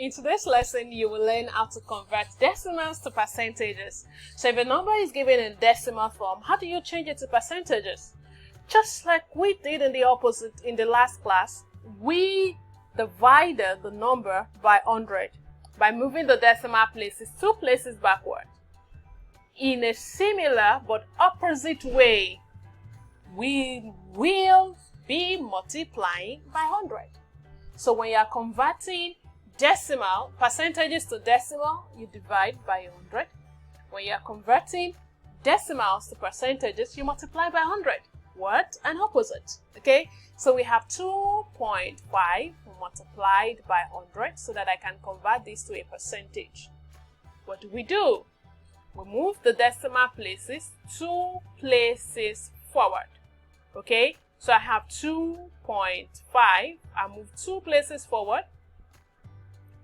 In today's lesson, you will learn how to convert decimals to percentages. So if a number is given in decimal form, how do you change it to percentages? Just like we did in the opposite in the last class, we divided the number by 100 by moving the decimal places 2 places backward. In a similar but opposite way, we will be multiplying by 100. So when you are converting percentages to decimal, you divide by 100. When you are converting decimals to percentages, you multiply by 100. What? An opposite. Okay, so we have 2.5 multiplied by 100 so that I can convert this to a percentage. What do? We move the decimal places 2 places forward. Okay, so I have 2.5. I move 2 places forward,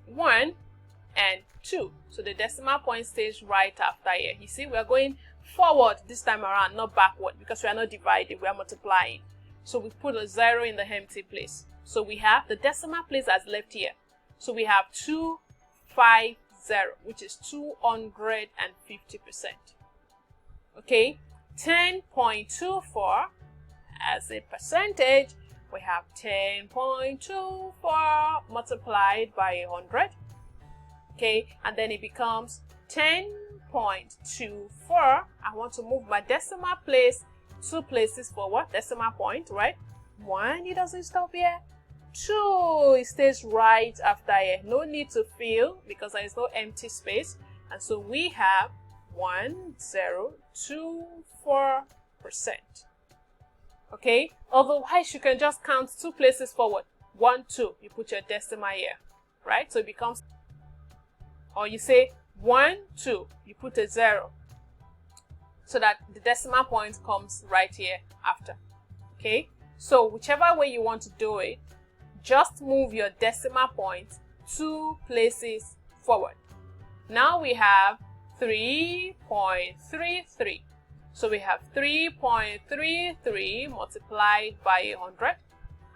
1 and 2. So the decimal point stays right after here. You see, we are going forward this time around, not backward, because we are not dividing, we are multiplying. So we put a 0 in the empty place. So we have the decimal place as left here. So we have 250, which is 250%. Okay, 10.24 as a percentage. We have 10.24 multiplied by 100. Okay, and then it becomes 10.24. I want to move my decimal place 2 places forward, decimal point, right? 1, it doesn't stop here. 2, it stays right after here. No need to fill because there is no empty space. And so we have 1024%. Okay, otherwise you can just count 2 places forward. 1, 2, you put your decimal here, right? So it becomes, or you say 1, 2, you put a 0 so that the decimal point comes right here after. Okay, so whichever way you want to do it, just move your decimal point 2 places forward. Now we have 3.33. So we have 3.33 multiplied by 100.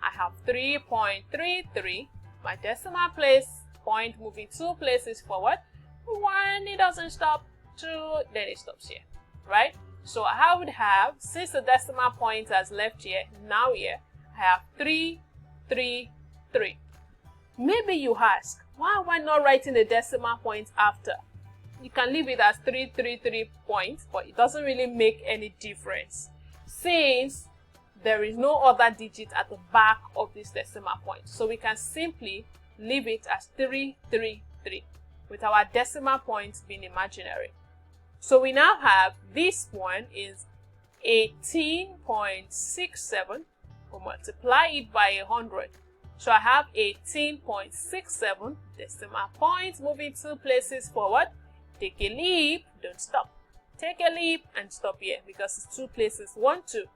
I have 3.33. My decimal place point moving 2 places forward. 1, it doesn't stop. 2, then it stops here, right? So I would have, since the decimal point has left here, now here, I have 333. Maybe you ask, why am I not writing the decimal point after? You can leave it as 333 points, but it doesn't really make any difference since there is no other digit at the back of this decimal point. So we can simply leave it as 333 with our decimal points being imaginary. So we now have this one is 18.67. We'll multiply it by 100. So I have 18.67 decimal points moving 2 places forward. Take a leap, don't stop. Take a leap and stop here because it's 2 places, 1, 2.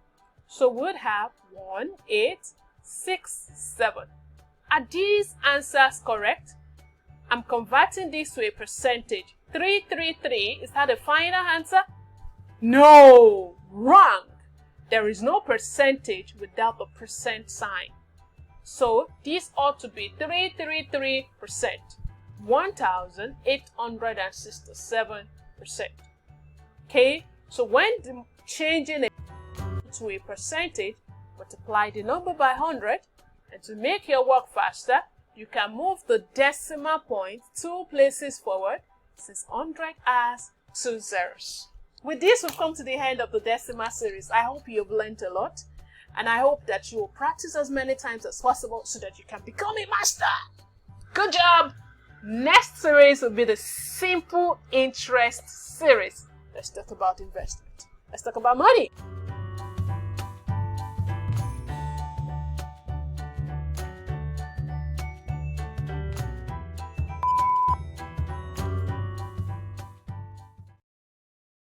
So we would have 1867. Are these answers correct? I'm converting this to a percentage. 333, is that the final answer? No, wrong. There is no percentage without the percent sign. So this ought to be 333%. 1867%. Okay, so when changing it to a percentage, multiply the number by 100, and to make your work faster, you can move the decimal point 2 places forward since 100 has 2 zeros. With this, we've come to the end of the decimal series. I hope you've learned a lot, and I hope that you will practice as many times as possible so that you can become a master. Good job! Next series will be the simple interest series. Let's talk about investment. Let's talk about money.